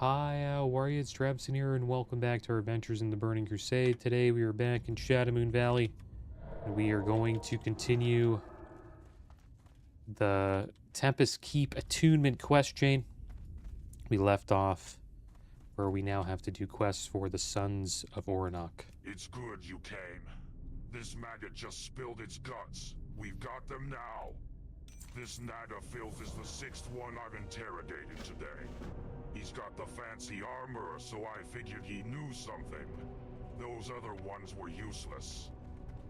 Hi, how are you? It's Traviseen here, and welcome back to our adventures in the Burning Crusade. Today we are back in Shadowmoon Valley, and we are going to continue the Tempest Keep attunement quest chain. We left off where we now have to do quests for the Sons of Oronok. It's good you came. This maggot just spilled its guts. We've got them now. This Naga filth is the sixth one I've interrogated today. He's got the fancy armor, so I figured he knew something. Those other ones were useless.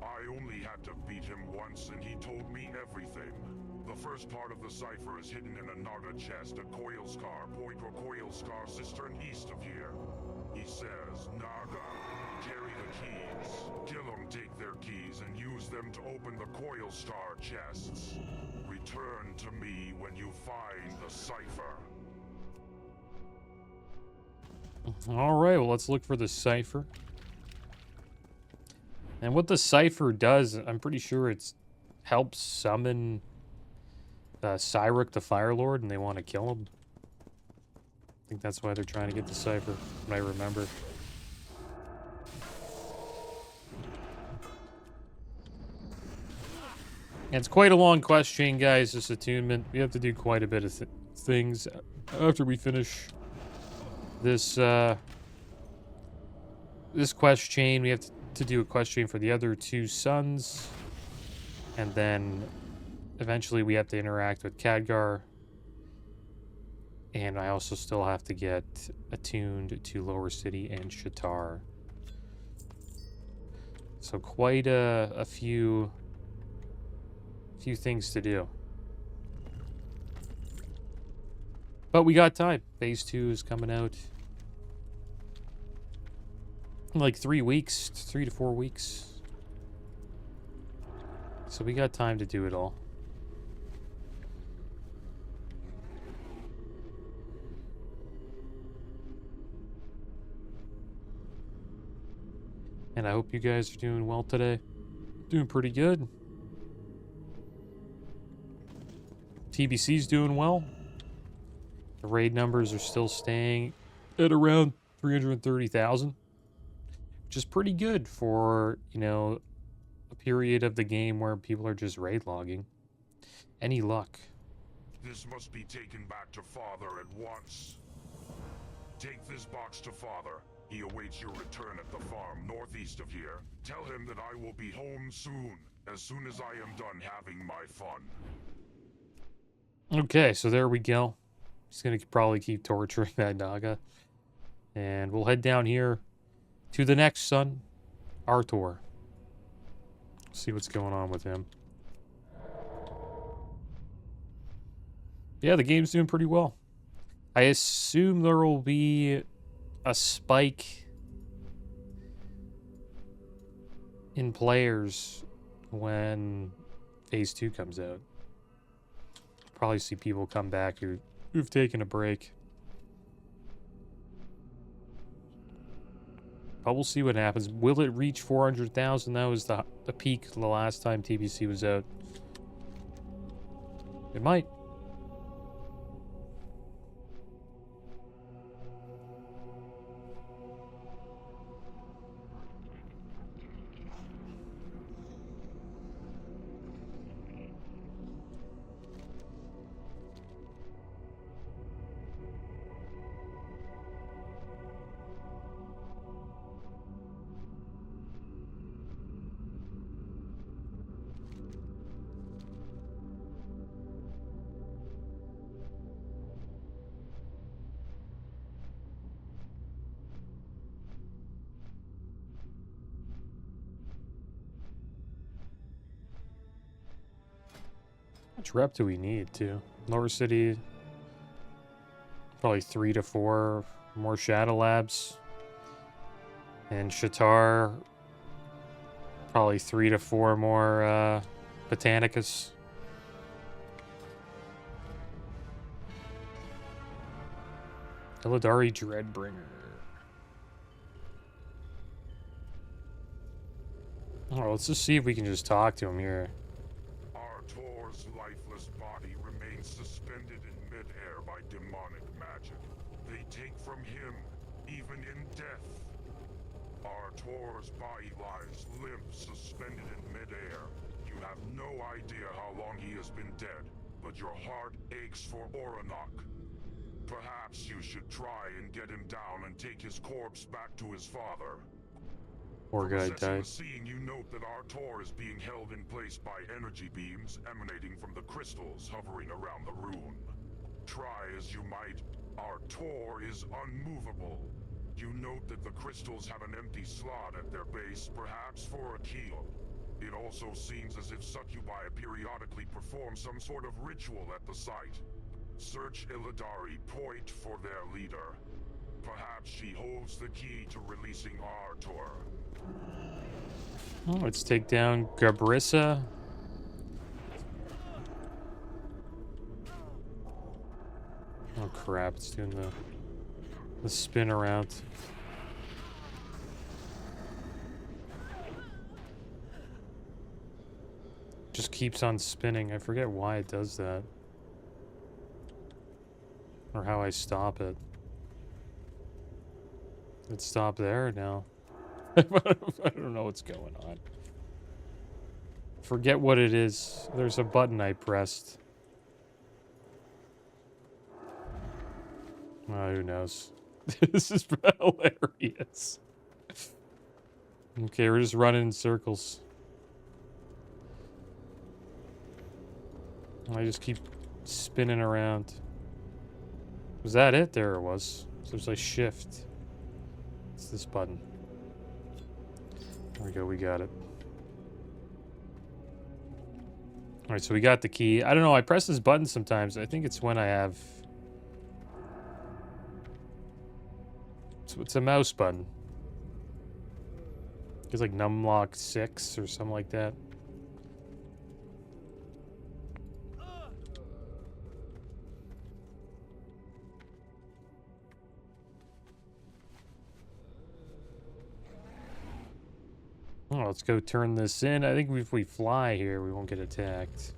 I only had to beat him once and he told me everything. The first part of the cipher is hidden in a Naga chest at Coilscar Point or Coilscar Cistern east of here. He says, Naga, carry the keys. Kill them, take their keys, and use them to open the Coilstar chests. Return to me when you find the cipher. Alright, well, let's look for the Cipher. And what the Cipher does, I'm pretty sure it helps summon Cyruk the Fire Lord, and they want to kill him. I think that's why they're trying to get the Cipher, what I remember. And it's quite a long quest chain, guys, this attunement. We have to do quite a bit of things after we finish this this quest chain. We have to do a quest chain for the other two sons, and then eventually we have to interact with Khadgar, and I also still have to get attuned to Lower City and Shatar. So quite a few things to do. But we got time. Phase 2 is coming out in like 3 weeks, 3 to 4 weeks. So we got time to do it all. And I hope you guys are doing well today. Doing pretty good. TBC's doing well. The raid numbers are still staying at around 330,000, which is pretty good for, you know, a period of the game where people are just raid logging. Any luck? This must be taken back to Father at once. Take this box to Father. He awaits your return at the farm northeast of here. Tell him that I will be home soon as I am done having my fun. Okay, so there we go. He's gonna probably keep torturing that Naga. And we'll head down here to the next son, Arthur. See what's going on with him. Yeah, the game's doing pretty well. I assume there will be a spike in players when Phase 2 comes out. Probably see people come back who've taken a break. But we'll see what happens. Will it reach 400,000? That was the peak the last time TBC was out. It might. How much rep do we need, too? Lower City, probably 3 to 4 more Shadow Labs. And Shatar, probably 3 to 4 more Botanicus. Illidari Dreadbringer. Oh, let's just see if we can just talk to him here. Artor's lifeless body remains suspended in midair by demonic magic. They take from him, even in death. Artor's body lies limp, suspended in midair. You have no idea how long he has been dead, but your heart aches for Oronok. Perhaps you should try and get him down and take his corpse back to his father. Poor guy Assessing died. the scene, you note that Artor is being held in place by energy beams emanating from the crystals hovering around the rune. Try as you might, Artor is unmovable. You note that the crystals have an empty slot at their base, perhaps for a key. It also seems as if succubi periodically perform some sort of ritual at the site. Search Illidari Point for their leader. Perhaps she holds the key to releasing Artor. Oh, let's take down Gabrissa. Oh crap, it's doing the spin around. Just keeps on spinning. I forget why it does that. Or how I stop it. It stopped there now. I don't know what's going on. Forget what it is. There's a button I pressed. Oh, who knows? This is hilarious. Okay, we're just running in circles. I just keep spinning around. Was that it? There it was. So there's like shift. It's this button. There we go, we got it. Alright, so we got the key. I don't know, I press this button sometimes. I think it's when I have... It's a mouse button. It's like numlock 6 or something like that. Oh, let's go turn this in. I think if we fly here, we won't get attacked.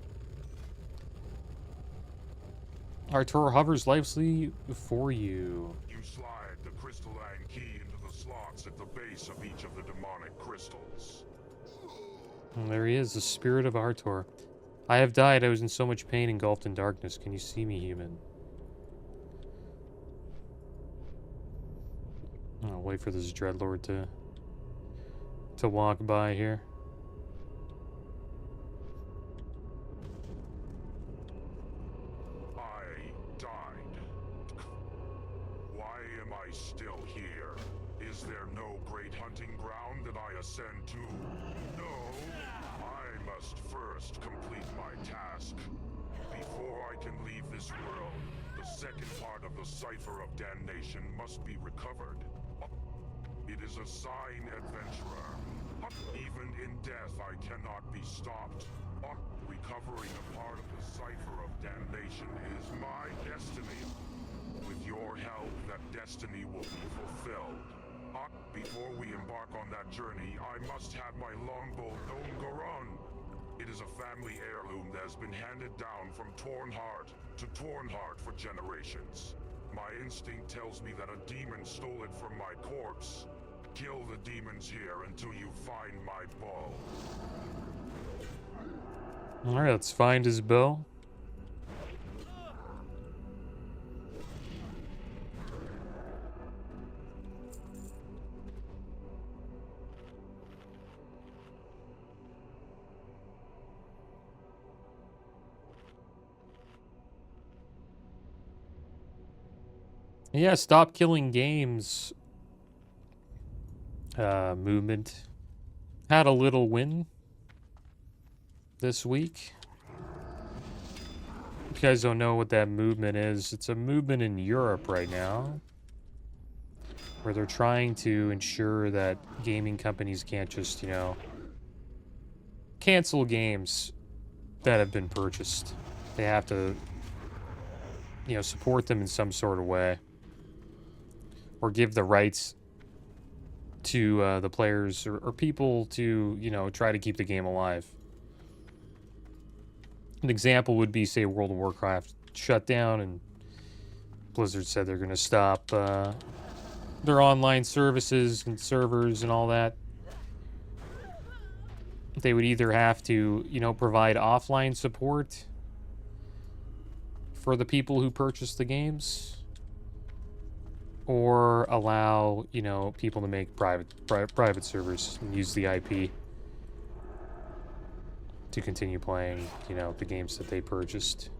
Artor hovers lively for you. You slide the crystalline key into the slots at the base of each of the demonic crystals. And there he is, the spirit of Artor. I have died. I was in so much pain, engulfed in darkness. Can you see me, human? I'll wait for this dreadlord to walk by here. I died. Why am I still here? Is there no great hunting ground that I ascend to? No. I must first complete my task. Before I can leave this world, the second part of the Cipher of Damnation must be recovered. It is a sign, adventurer. Even in death, I cannot be stopped. Recovering a part of the Cipher of Damnation is my destiny. With your help, that destiny will be fulfilled. Before we embark on that journey, I must have my longbow Gnome Goron. It is a family heirloom that has been handed down from Tornheart to Tornheart for generations. My instinct tells me that a demon stole it from my corpse. Kill the demons here until you find my bow. Alright, let's find his bow. Yeah, stop killing games. Movement had a little win this week. If you guys don't know what that movement is, it's a movement in Europe right now where they're trying to ensure that gaming companies can't just, you know, cancel games that have been purchased. They have to, you know, support them in some sort of way or give the rights to the players or people to, you know, try to keep the game alive. An example would be, say, World of Warcraft shut down and Blizzard said they're going to stop their online services and servers and all that, they would either have to, you know, provide offline support for the people who purchase the games, or allow, you know, people to make private servers and use the IP to continue playing, you know, the games that they purchased.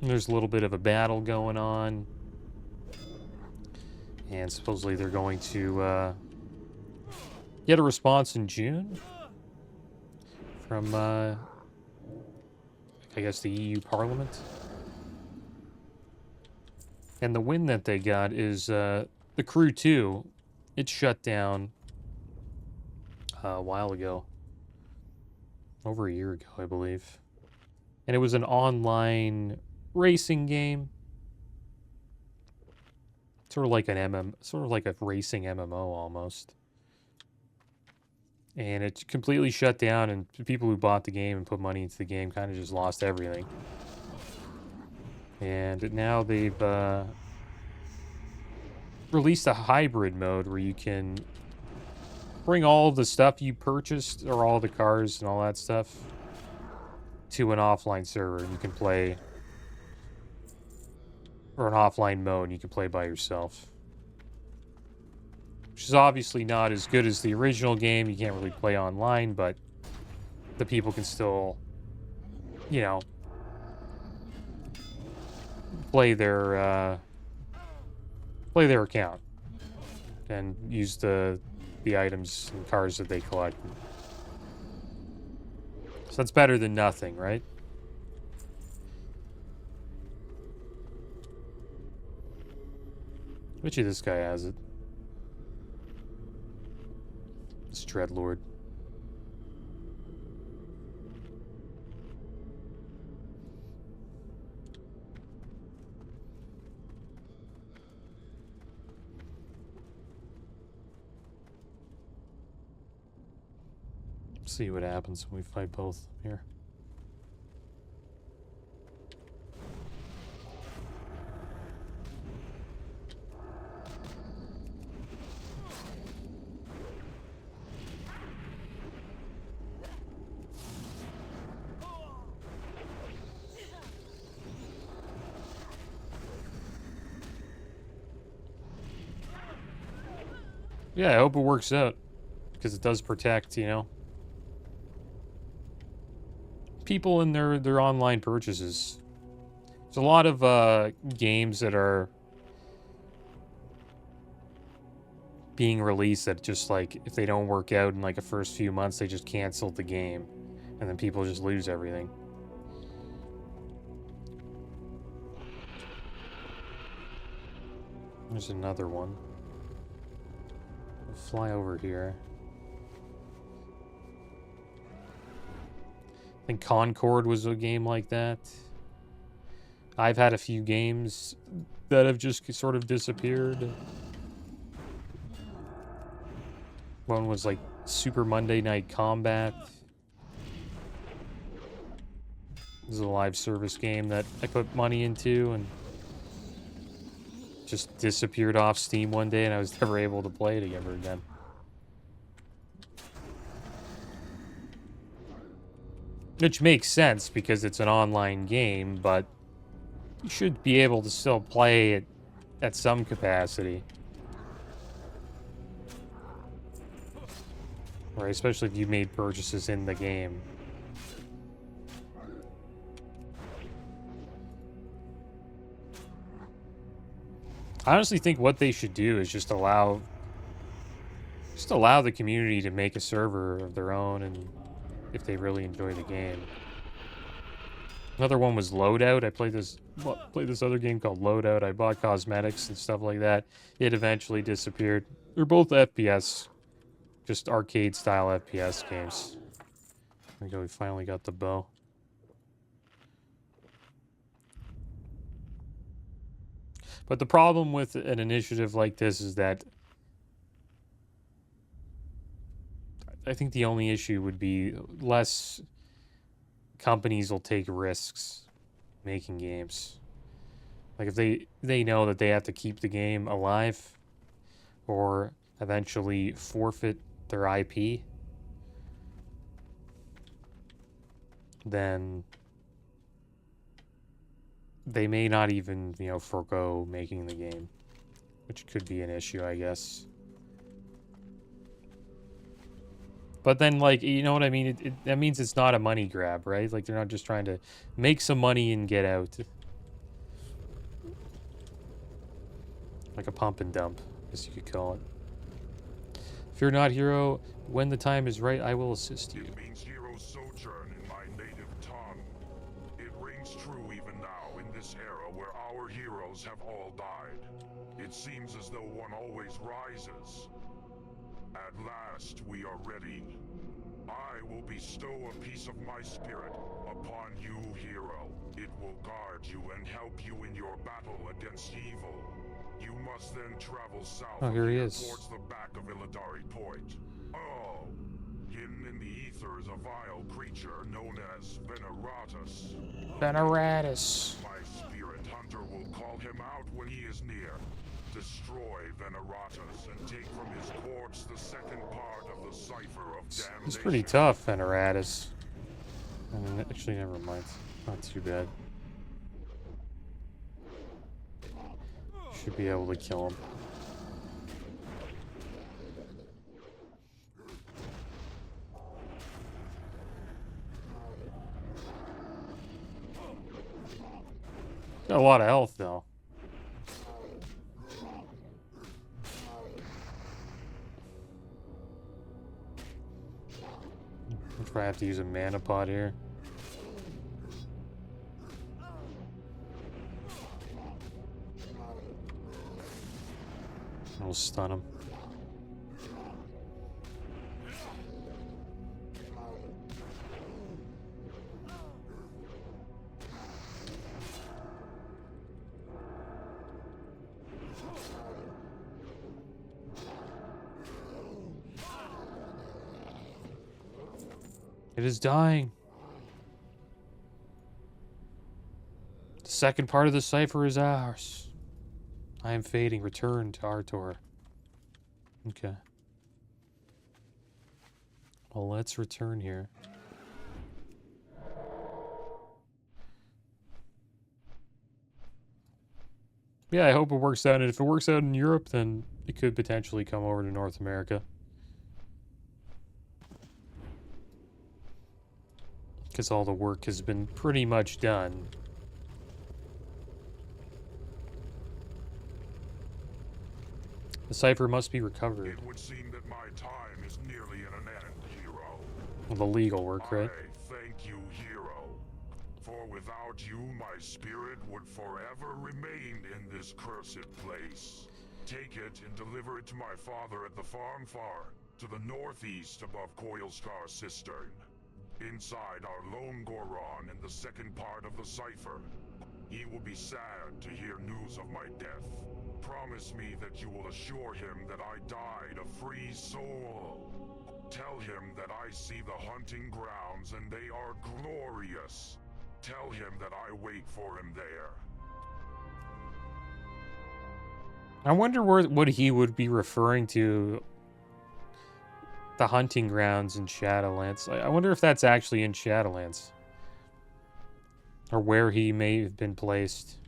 And there's a little bit of a battle going on, and supposedly they're going to get a response in June from, I guess, the EU Parliament. And the win that they got is the Crew 2. It shut down a while ago. Over a year ago, I believe. And it was an online racing game. Sort of like an sort of like a racing MMO almost. And it completely shut down, and the people who bought the game and put money into the game kind of just lost everything. And now they've released a hybrid mode where you can bring all of the stuff you purchased, or all the cars and all that stuff, to an offline server, and you can play, or an offline mode, and you can play by yourself. Which is obviously not as good as the original game. You can't really play online, but the people can still, you know, play their account and use the items and cars that they collect. So that's better than nothing, right? Bet you this guy has it. This Dreadlord. See what happens when we fight both here. Yeah, I hope it works out, because it does protect, you know, people in their online purchases. There's a lot of games that are being released that just, like, if they don't work out in like the first few months, they just cancel the game, and then people just lose everything. There's another one. We'll fly over here. I think Concord was a game like that. I've had a few games that have just sort of disappeared. One was like Super Monday Night Combat. This is a live service game that I put money into and just disappeared off Steam one day, and I was never able to play it ever again. Which makes sense because it's an online game, but you should be able to still play it at some capacity. Right, especially if you made purchases in the game. I honestly think what they should do is just allow the community to make a server of their own, and if they really enjoy the game. Another one was Loadout. I played this other game called Loadout. I bought cosmetics and stuff like that. It eventually disappeared. They're both FPS, just arcade style FPS games. There we go. We finally got the bow. But the problem with an initiative like this is that I think the only issue would be less companies will take risks making games. Like if they know that they have to keep the game alive or eventually forfeit their IP, then they may not even, you know, forego making the game, which could be an issue, I guess. But then, like, you know what I mean? That means it's not a money grab, right? Like, they're not just trying to make some money and get out. Like a pump and dump, I guess you could call it. Fear not, hero. When the time is right, I will assist you. It means hero sojourn in my native tongue. It rings true even now in this era where our heroes have all died. It seems as though one always rises. At last, we are ready. I will bestow a piece of my spirit upon you, hero. It will guard you and help you in your battle against evil. You must then travel south towards the back of Illidari Point. Oh, hidden in the ether is a vile creature known as Veneratus. Veneratus. My spirit hunter will call him out when he is near. Destroy Veneratus and take from his corpse the second part of the Cipher of Damnation. He's pretty tough, Veneratus. I mean, actually, never mind. Not too bad. Should be able to kill him. Got a lot of health, though. I'll probably have to use a mana pot here. I'll stun him. It is dying. The second part of the cipher is ours. I am fading. Return to Artor. Okay. Well, let's return here. Yeah, I hope it works out. And if it works out in Europe, then it could potentially come over to North America. Because all the work has been pretty much done. The cipher must be recovered. It would seem that my time is nearly at an end, hero. Well, the legal work, right? I thank you, hero. For without you, my spirit would forever remain in this cursed place. Take it and deliver it to my father at the farm far, to the northeast above Coilscar Cistern. Inside are Lone Goron and the second part of the cipher. He will be sad to hear news of my death. Promise me that you will assure him that I died a free soul. Tell him that I see the hunting grounds and they are glorious. Tell him that I wait for him there. I wonder what he would be referring to. The hunting grounds in Shadowlands. I wonder if that's actually in Shadowlands. Or where he may have been placed.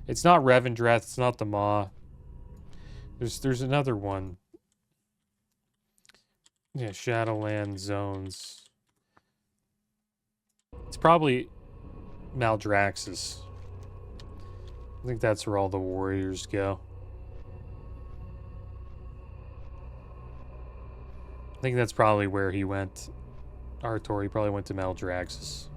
It's not Revendreth, it's not the Maw. There's another one. Yeah, Shadowland zones. It's probably Maldraxxus. I think that's where all the warriors go. I think that's probably where he went. Artor, he probably went to Maldraxxus.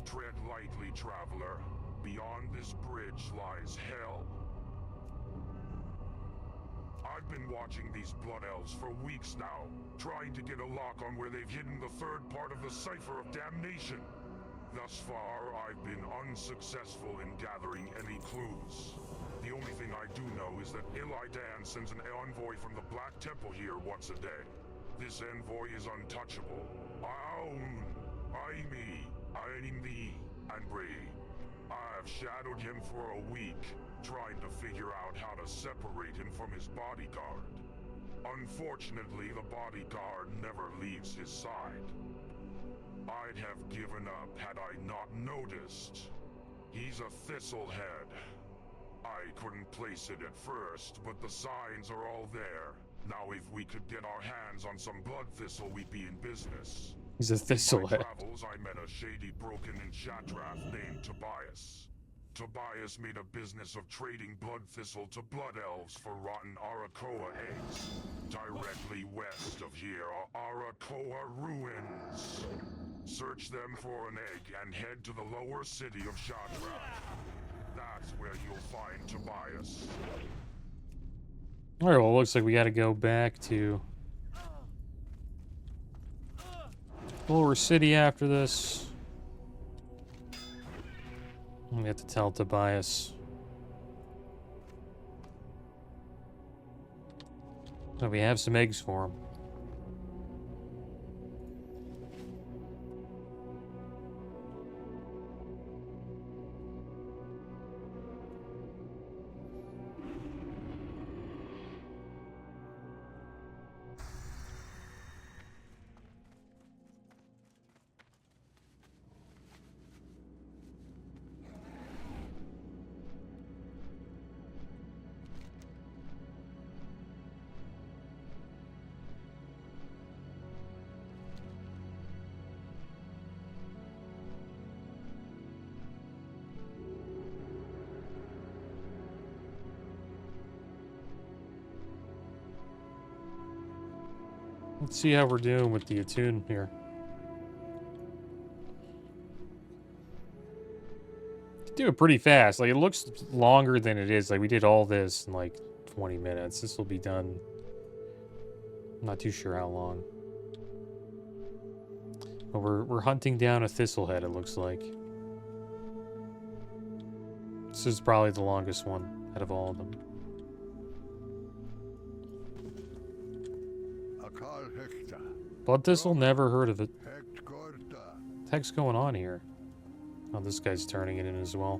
Tread lightly, traveler. Beyond this bridge lies hell. I've been watching these Blood Elves for weeks now, trying to get a lock on where they've hidden the third part of the Cipher of Damnation. Thus far, I've been unsuccessful in gathering any clues. The only thing I do know is that Kil'jaeden sends an envoy from the Black Temple here once a day. This envoy is untouchable. I've shadowed him for a week, trying to figure out how to separate him from his bodyguard. Unfortunately, the bodyguard never leaves his side. I'd have given up had I not noticed. He's a thistlehead. I couldn't place it at first, but the signs are all there. Now if we could get our hands on some blood thistle, we'd be in business. He's a thistlehead. In my travels, I met a shady broken-in Shadrath named Tobias. Tobias made a business of trading blood thistle to blood elves for rotten Arakoa eggs. Directly west of here are Arakoa ruins. Search them for an egg and head to the lower city of Shadrath. That's where you'll find Tobias. Alright, well, it looks like we gotta go back to lower city after this. We have to tell Tobias. So we have some eggs for him. Let's see how we're doing with the attune here. Do it pretty fast. Like, it looks longer than it is. Like, we did all this in like 20 minutes. This will be done. I'm not too sure how long. But we're hunting down a thistlehead, it looks like. This is probably the longest one out of all of them. Blood thistle? Never heard of it. What the heck's going on here? Oh, this guy's turning it in as well.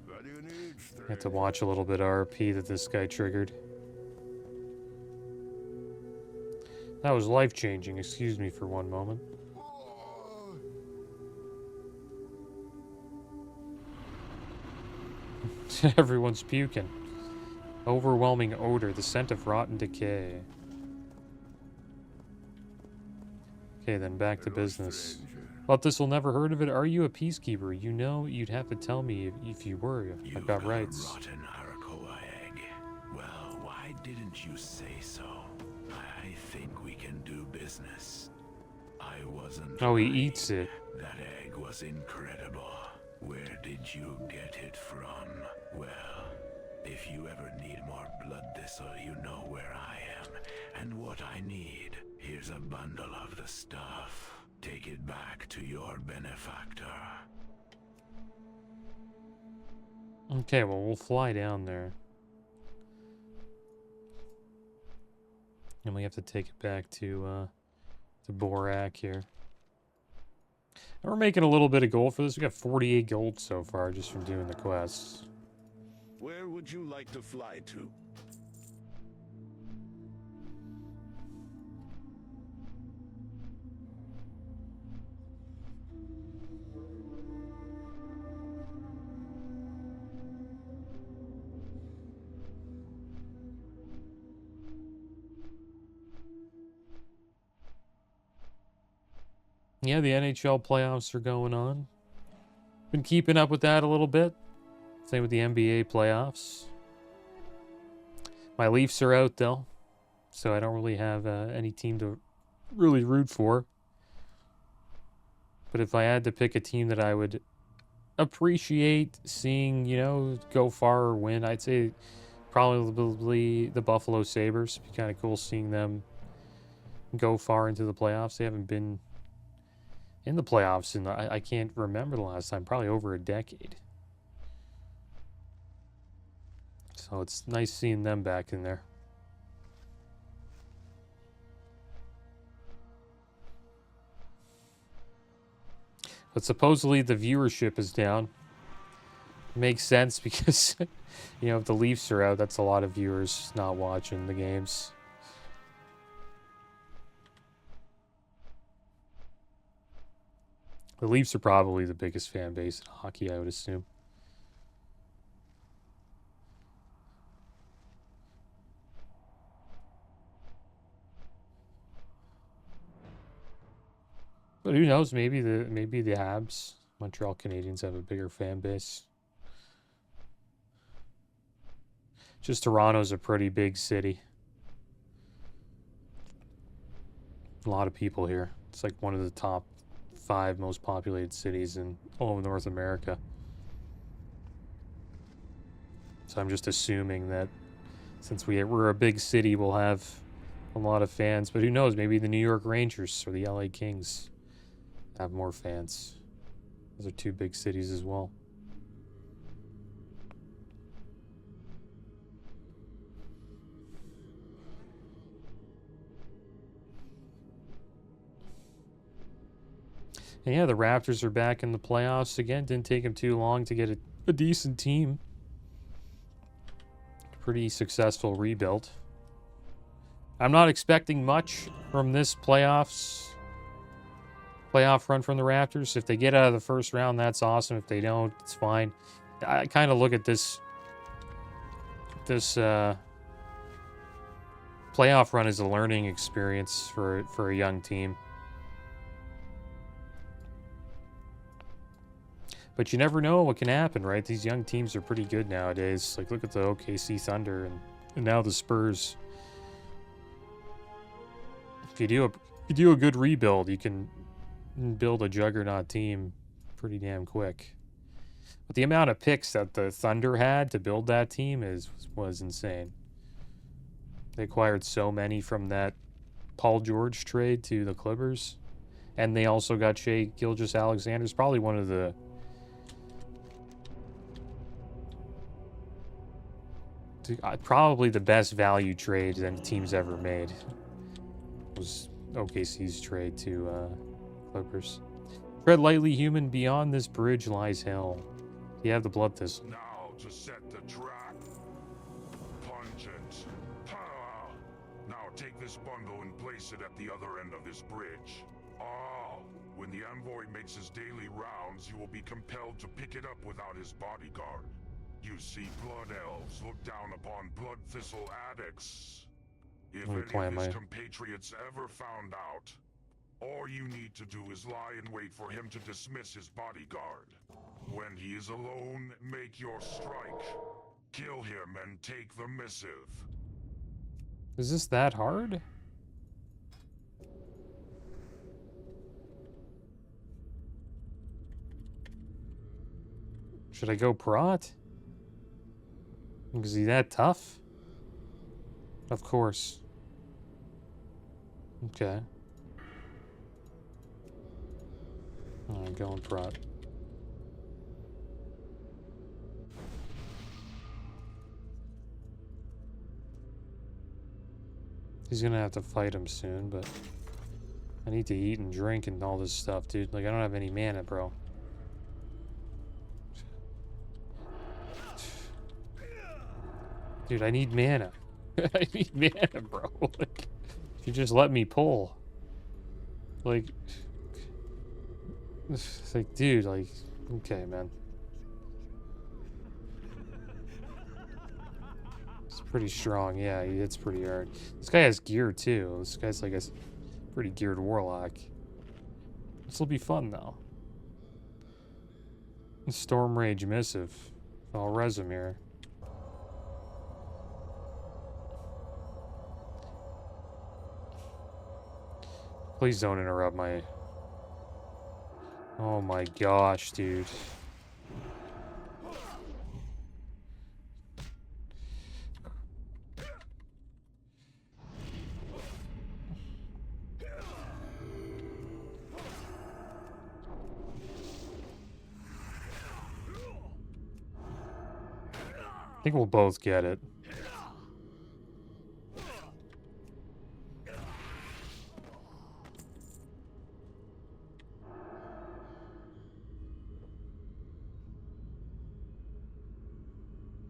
I have to watch a little bit of RP that this guy triggered. That was life-changing. Excuse me for one moment. Everyone's puking. Overwhelming odor, the scent of rotten decay. Okay, then back to business. But this will never heard of it. Are you a peacekeeper? You know, you'd have to tell me if you were. I've got rights. Rotten Arakoa egg. Well, why didn't you say so? I think we can do business. I wasn't. Oh, he lying. eats it. That egg was incredible. Where did you get it from? Well, if you ever need more blood thistle, you know where I am and what I need. Here's a bundle of the stuff. Take it back to your benefactor. Okay, well, we'll fly down there. And we have to take it back to Borak here. And we're making a little bit of gold for this. We got 48 gold so far just from doing the quests. Where would you like to fly to? Yeah, the NHL playoffs are going on. Been keeping up with that a little bit. Same with the NBA playoffs. My Leafs are out, though. So I don't really have any team to really root for. But if I had to pick a team that I would appreciate seeing, you know, go far or win, I'd say probably the Buffalo Sabres. It'd be kind of cool seeing them go far into the playoffs. They haven't been in the playoffs, and I can't remember the last time. Probably over a decade. So it's nice seeing them back in there. But supposedly the viewership is down. Makes sense because, you know, if the Leafs are out, that's a lot of viewers not watching the games. The Leafs are probably the biggest fan base in hockey, I would assume. But who knows? Maybe the Habs, Montreal Canadiens, have a bigger fan base. Just Toronto's a pretty big city. A lot of people here. It's like one of the top 5 most populated cities in all of North America. So I'm just assuming that since we're a big city, we'll have a lot of fans. But who knows? Maybe the New York Rangers or the LA Kings have more fans. Those are 2 big cities as well. And yeah, the Raptors are back in the playoffs again. Didn't take them too long to get a decent team. Pretty successful rebuild. I'm not expecting much from this playoff run from the Raptors. If they get out of the first round, that's awesome. If they don't, it's fine. I kind of look at this playoff run as a learning experience for a young team. But you never know what can happen, right? These young teams are pretty good nowadays. Like, look at the OKC Thunder and now the Spurs. If you do a good rebuild, you can build a juggernaut team pretty damn quick. But the amount of picks that the Thunder had to build that team was insane. They acquired so many from that Paul George trade to the Clippers. And they also got Shai Gilgeous-Alexander. It's probably one of the probably the best value trade that the team's ever made. Was OKC's trade to Clippers. Tread lightly, human. Beyond this bridge lies hell. You have the blood thistle. Now to set the trap. Pungent. Now take this bundle and place it at the other end of this bridge. When the envoy makes his daily rounds, you will be compelled to pick it up without his bodyguard. You see, blood elves look down upon blood thistle addicts. If any of his compatriots ever found out, all you need to do is lie in wait for him to dismiss his bodyguard. When he is alone, make your strike. Kill him and take the missive. Is this that hard? Should I go Prot? Is he that tough? Of course. Okay. Alright, going Prot. He's gonna have to fight him soon, but I need to eat and drink and all this stuff, dude. Like, I don't have any mana, bro. Dude, I need mana. I need mana, bro. Like, you just let me pull. Like, it's like, dude, like, okay, man. It's pretty strong. Yeah, he hits pretty hard. This guy has gear, too. This guy's like a pretty geared warlock. This will be fun, though. Storm Rage Missive. I'll res him here. Please don't interrupt my... Oh my gosh, dude. I think we'll both get it.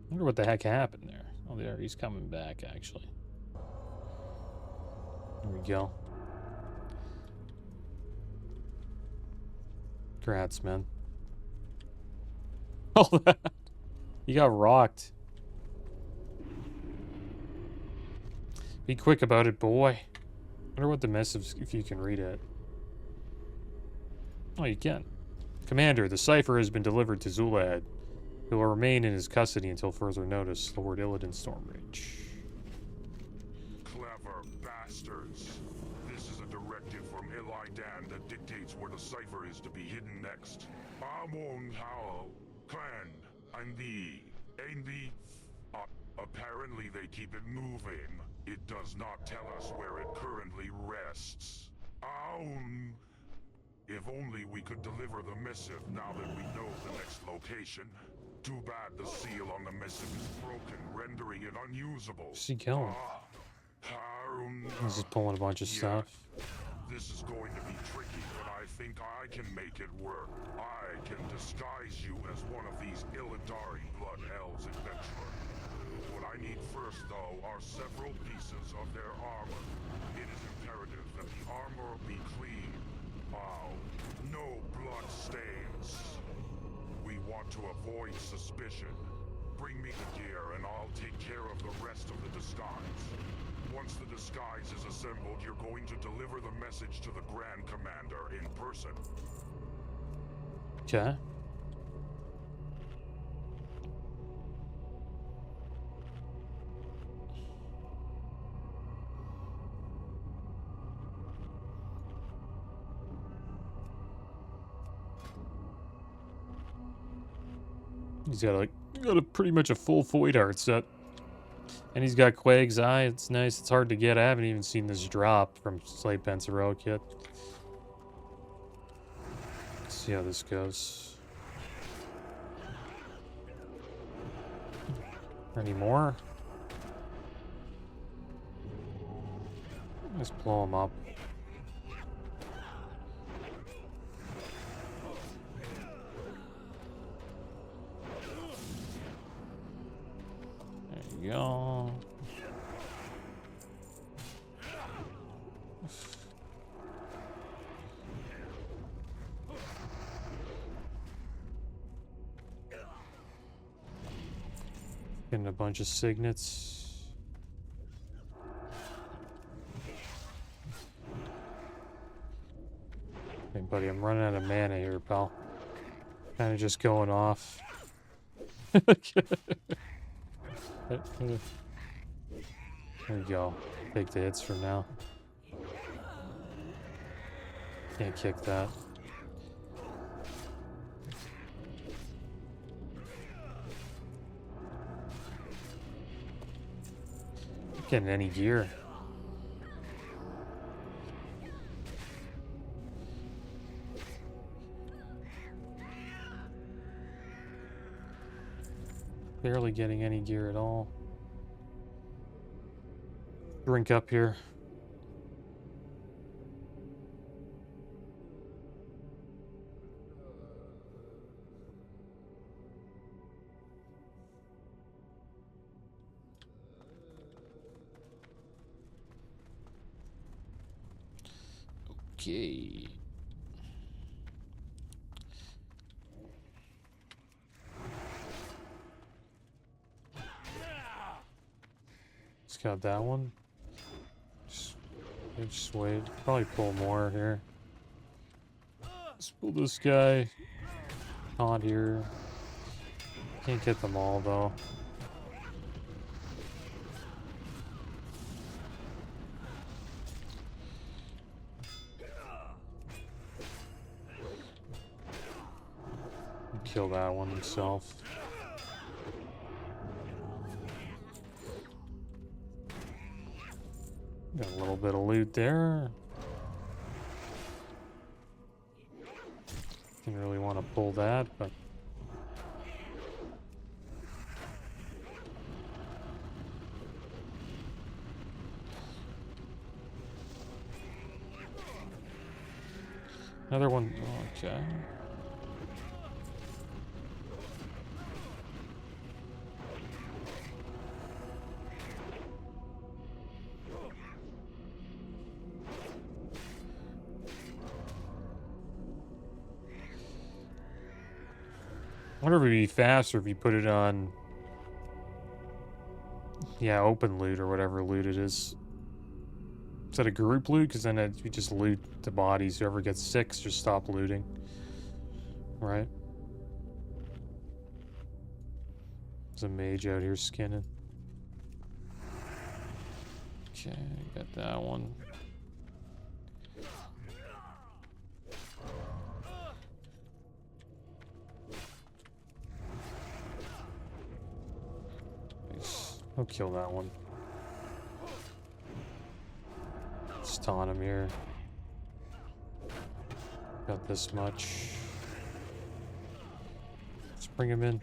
I wonder what the heck happened there. Oh, there, he's coming back, actually. There we go. Congrats, man. Oh, you got rocked. Be quick about it, boy. Wonder what the message, if you can read it. Oh, you can. Commander, the Cipher has been delivered to Zulad. He will remain in his custody until further notice. Lord Illidan Stormrage. Clever bastards. This is a directive from Kil'jaeden that dictates where the Cipher is to be hidden next. Amon how clan and the apparently they keep it moving. It does not tell us where it currently rests. If only we could deliver the missive now that we know the next location. Too bad the seal on the missive is broken, rendering it unusable. Where's he going? He's just pulling a bunch of stuff. This is going to be tricky, but I think I can make it work. I can disguise you as one of these Illidari Blood Elves adventurers. What I need first, though, are several pieces of their armor. It is imperative that the armor be clean. No blood stains. We want to avoid suspicion. Bring me the gear and I'll take care of the rest of the disguise. Once the disguise is assembled, you're going to deliver the message to the Grand Commander in person. Okay. He's got a pretty much a full void art set. And he's got Quagg's Eye. It's nice. It's hard to get. I haven't even seen this drop from Slate Heroic yet. Let's see how this goes. Any more? Let's blow him up. There you go. Getting a bunch of signets. Hey, buddy, I'm running out of mana here, pal. Kind of just going off. There you go. Take the hits for now. Can't kick that. Not getting any gear. Barely getting any gear at all. Drink up here. Okay. Got that one. Just wait. Probably pull more here. Let's pull this guy. Not here. Can't get them all though. Kill that one himself. Got a little bit of loot there. Didn't really want to pull that, but Another one. Okay. I wonder if it'd be faster if you put it on, yeah, open loot or whatever loot it is. Is that a group loot? Because then you just loot the bodies. Whoever gets 6, just stop looting. Right? There's a mage out here skinning. Okay, got that one. I'll kill that one. Let's taunt him here. Got this much. Let's bring him in.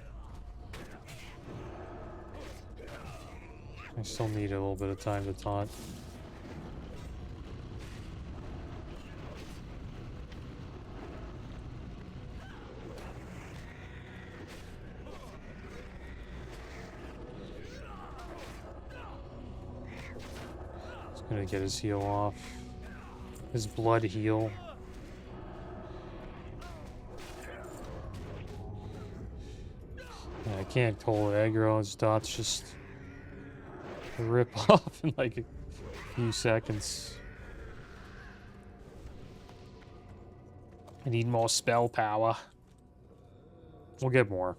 I still need a little bit of time to taunt. Gonna get his heal off. His blood heal. Yeah, I can't hold aggro. His dots just rip off in like a few seconds. I need more spell power. We'll get more.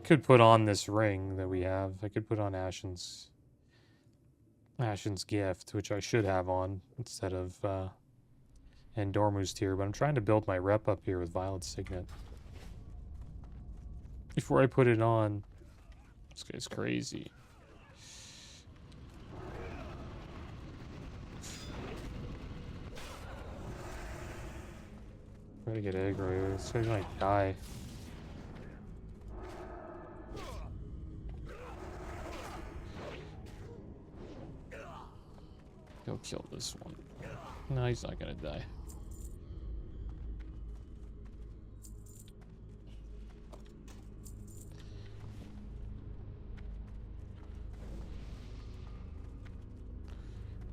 Could put on this ring that we have. I could put on Ashen's gift, which I should have on instead of Endormu's tier, but I'm trying to build my rep up here with Violet Signet. Before I put it on, this guy's crazy. Try to get aggro here. This guy's gonna die. Go kill this one. No, he's not gonna die.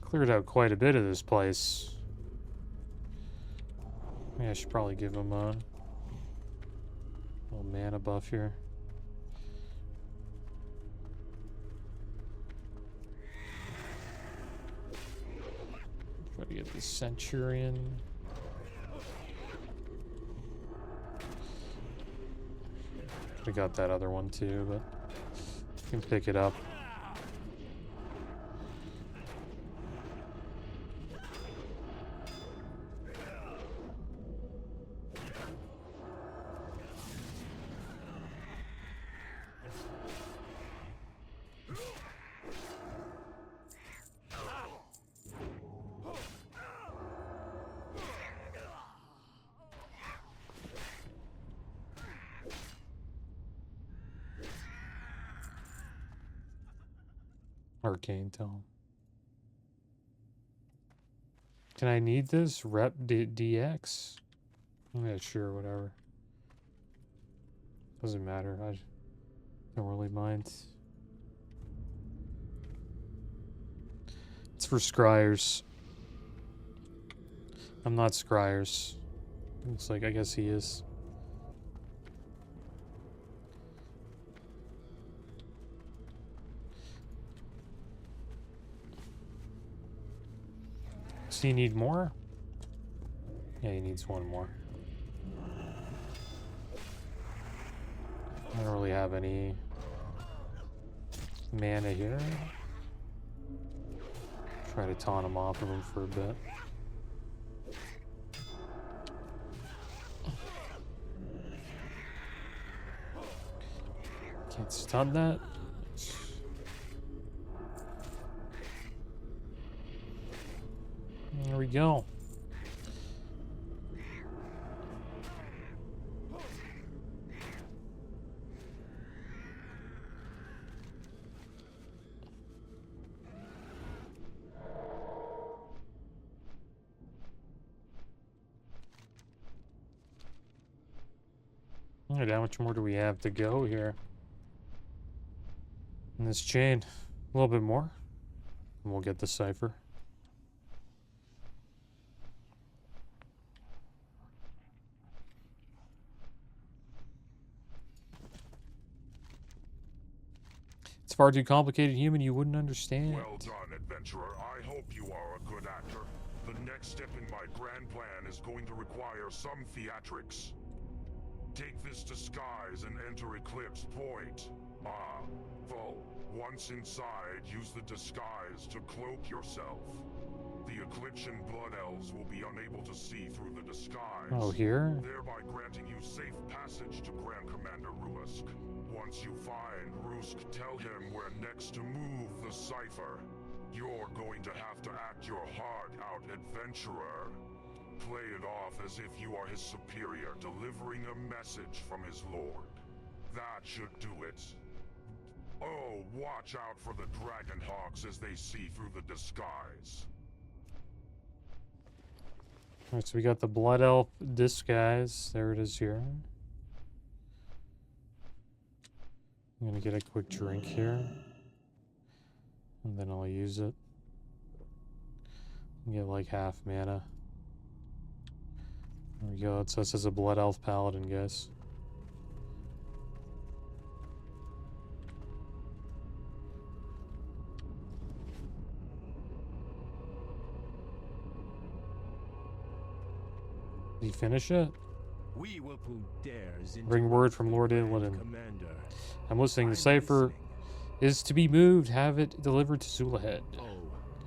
Cleared out quite a bit of this place. Yeah, I should probably give him a little mana buff here. Try to get the Centurion. We got that other one too, but you can pick it up. Arcane Tome. Can I need this? Rep DX? Yeah, sure, whatever. Doesn't matter. I don't really mind. It's for scryers. I'm not scryers. Looks like I guess he is. Does he need more? Yeah, he needs one more. I don't really have any mana here. Try to taunt him off of him for a bit. Can't stun that. There we go. Alright, how much more do we have to go here? In this chain? A little bit more. And we'll get the Cipher. It's far too complicated, human. You wouldn't understand. Well done, adventurer. I hope you are a good actor. The next step in my grand plan is going to require some theatrics. Take this disguise and enter Eclipse Point. Though, once inside, use the disguise to cloak yourself. The Ecliptian Blood Elves will be unable to see through the disguise. Oh, here? Thereby granting you safe passage to Grand Commander Rusk. Once you find Rusk, tell him where next to move the Cipher. You're going to have to act your heart out, adventurer. Play it off as if you are his superior, delivering a message from his lord. That should do it. Oh, watch out for the Dragonhawks as they see through the disguise. Alright, so we got the Blood Elf disguise. There it is here. I'm gonna get a quick drink here. And then I'll use it. Get like half mana. There we go. It says as a Blood Elf Paladin, guys. Did he finish it? We will put dares into Bring word from Lord Grand Illidan. Commander. I'm listening. The I'm Cipher listening. is to be moved. Have it delivered to Zulahead. Oh,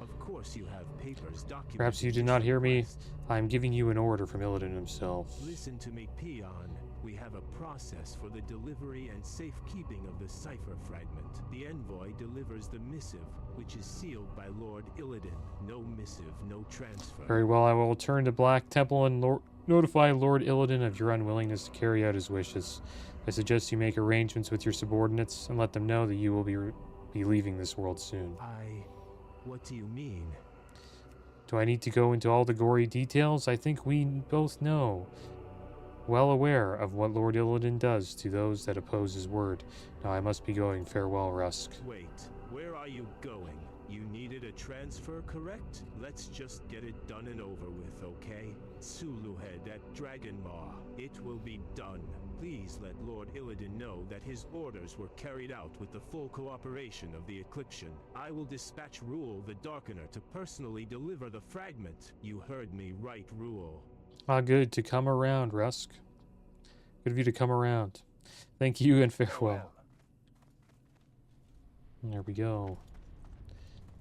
of course you have papers documenting. Perhaps you did this not hear me. request. I am giving you an order from Illidan himself. Listen to me, Peon. We have a process for the delivery and safekeeping of the Cipher fragment. The envoy delivers the missive, which is sealed by Lord Illidan. No missive, no transfer. Very well, I will return to Black Temple and notify Lord Illidan of your unwillingness to carry out his wishes. I suggest you make arrangements with your subordinates and let them know that you will be leaving this world soon. What do you mean? Do I need to go into all the gory details? I think we both know. Well aware of what Lord Illidan does to those that oppose his word. Now I must be going. Farewell, Rusk. Wait, where are you going? You needed a transfer, correct? Let's just get it done and over with, okay? Zuluhead at Dragonmaw. It will be done. Please let Lord Illidan know that his orders were carried out with the full cooperation of the Ecliptian. I will dispatch Rule the Darkener to personally deliver the fragment. You heard me right, Rule. Ah, good to come around, Rusk. Good of you to come around. Thank you and farewell. There we go.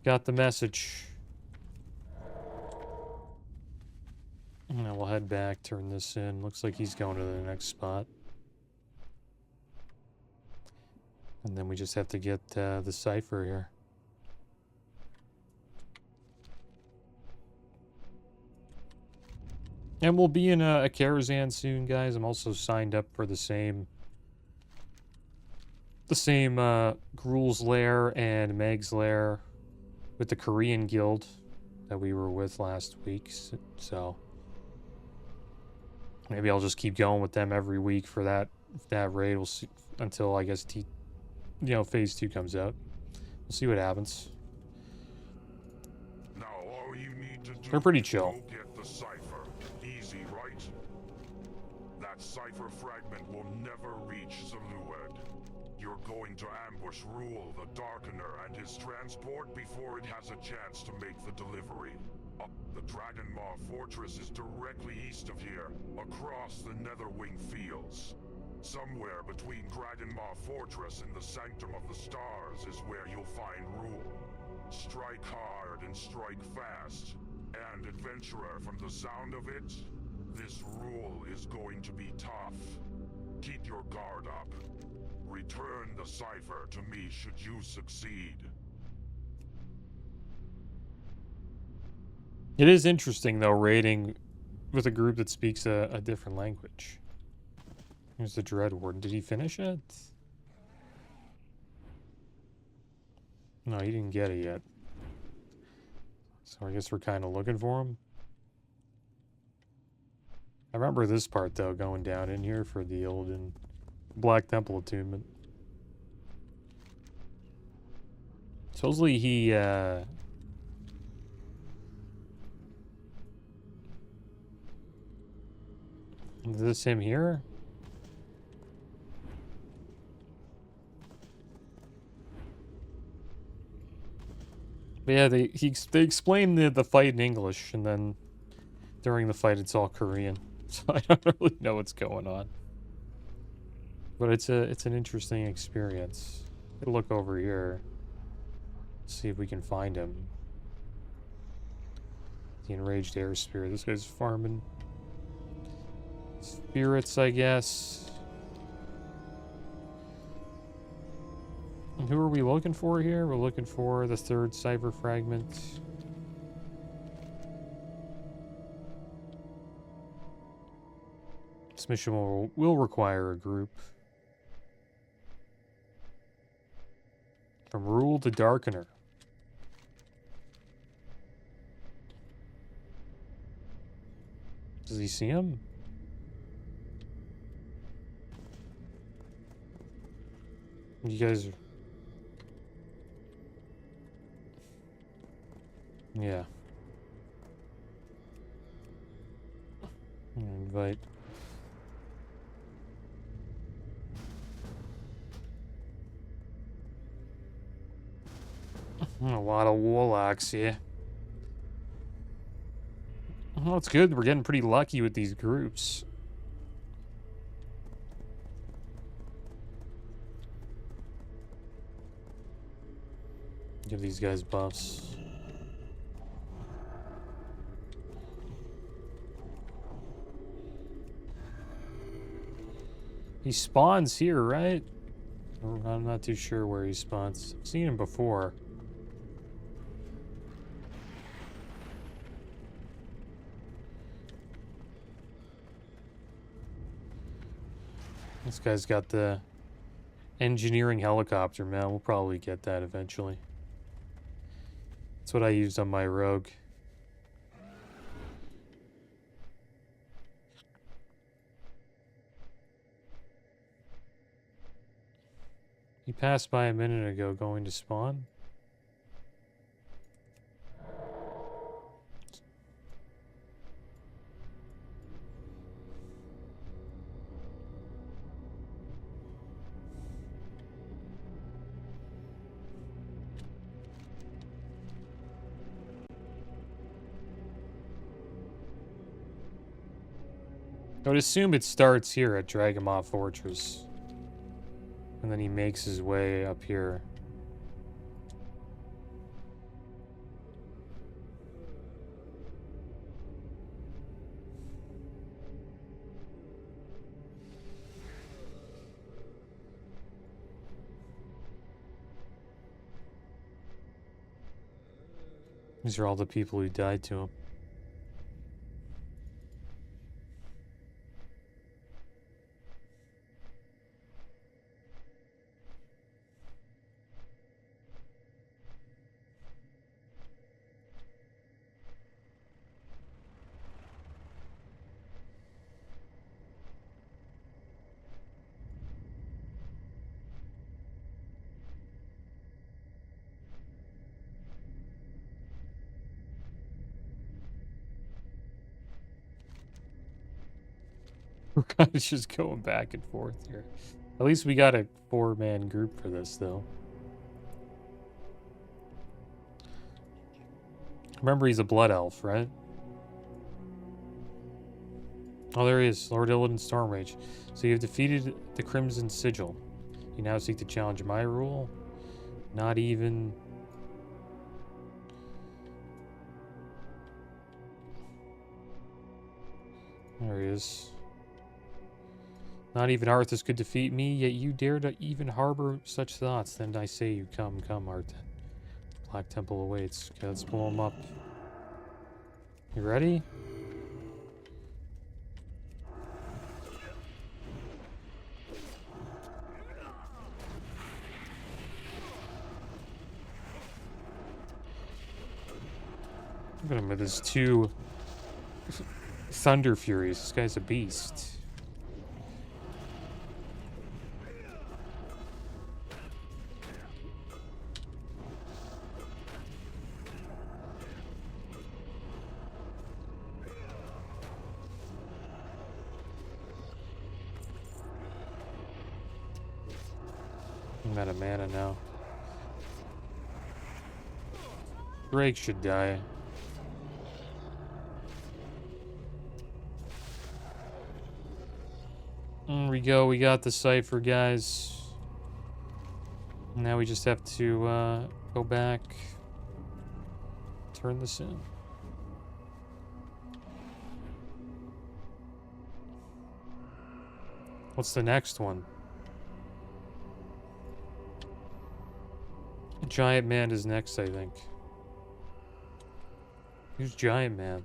Got the message. Now we'll head back, turn this in. Looks like he's going to the next spot. And then we just have to get the Cipher here. And we'll be in a Karazhan soon, guys. I'm also signed up for the same Gruul's Lair and Meg's Lair with the Korean guild that we were with last week. So maybe I'll just keep going with them every week for that raid. We'll see until I guess phase 2 comes out. We'll see what happens. Now all you need to do They're pretty is chill. go get the Cipher. Easy, right? That Cipher fragment will never reach Zuluhead. You're going to ambush Rule the Darkener and his transport before it has a chance to make the delivery. The Dragonmaw Fortress is directly east of here, across the Netherwing Fields. Somewhere between Dragonmaw Fortress and the Sanctum of the Stars is where you'll find Rule. Strike hard and strike fast. And adventurer, from the sound of it, this Rule is going to be tough. Keep your guard up. Return the Cipher to me should you succeed. It is interesting, though, raiding with a group that speaks a different language. Here's the Dread Warden. Did he finish it? No, he didn't get it yet. So I guess we're kind of looking for him. I remember this part, though, going down in here for the Illidan Black Temple attunement. Supposedly he, is this him here? But yeah, they explain the fight in English, and then during the fight it's all Korean. So I don't really know what's going on. But it's an interesting experience. Look over here. See if we can find him. The enraged air spirit. This guy's farming spirits, I guess. And who are we looking for here? We're looking for the third Cipher fragment. This mission will require a group. From Rule to Darkener. Does he see him? You guys are... Yeah. Invite. A lot of warlocks here. Well, it's good. We're getting pretty lucky with these groups. Give these guys buffs. He spawns here, right? I'm not too sure where he spawns. I've seen him before. This guy's got the engineering helicopter, man. We'll probably get that eventually. That's what I used on my rogue. He passed by a minute ago going to spawn. I would assume it starts here at Dragamot Fortress. And then he makes his way up here. These are all the people who died to him. We're kind of just going back and forth here. At least we got a 4-man group for this, though. Remember, he's a blood elf, right? Oh, there he is. Lord Illidan Stormrage. So you have defeated the Crimson Sigil. You now seek to challenge my rule? Not even... There he is. Not even Arthas could defeat me, yet you dare to even harbor such thoughts. Then I say you come, Arthas. Black Temple awaits. Okay, let's blow him up. You ready? Look at him with his 2 Thunder Furies. This guy's a beast. I'm out of mana now. Drake should die. There we go. We got the Cipher, guys. Now we just have to go back, turn this in. What's the next one? Giant Man is next, I think. Who's Giant Man?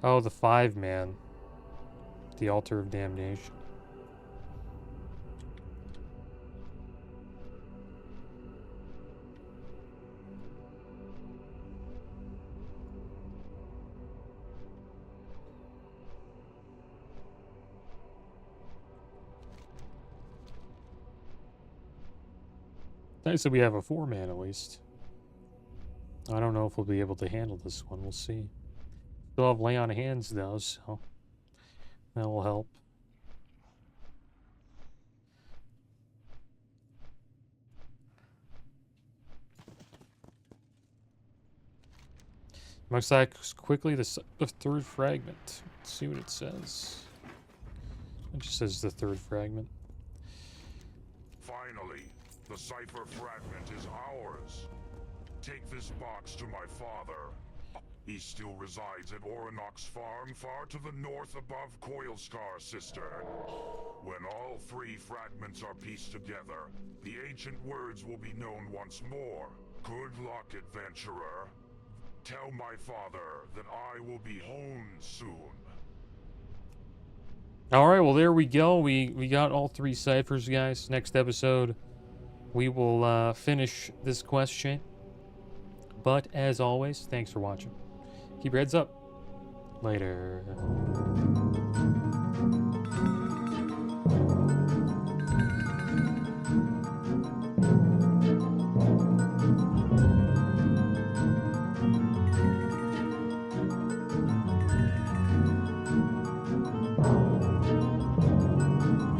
Oh, the 5-man. The Altar of Damnation. Nice that we have a 4-man at least. I don't know if we'll be able to handle this one. We'll see. Still have lay on hands though, so that will help. Most like quickly the third fragment. Let's see what it says. It just says the third fragment. Finally, the Cipher fragment is ours. Take this box to my father. He still resides at Orinox Farm, far to the north above Coilscar Cistern. When all 3 fragments are pieced together, the ancient words will be known once more. Good luck, adventurer. Tell my father that I will be home soon. Alright, well there we go. We got all 3 ciphers, guys. Next episode, we will finish this quest chain. But as always, thanks for watching. Keep your heads up. Later.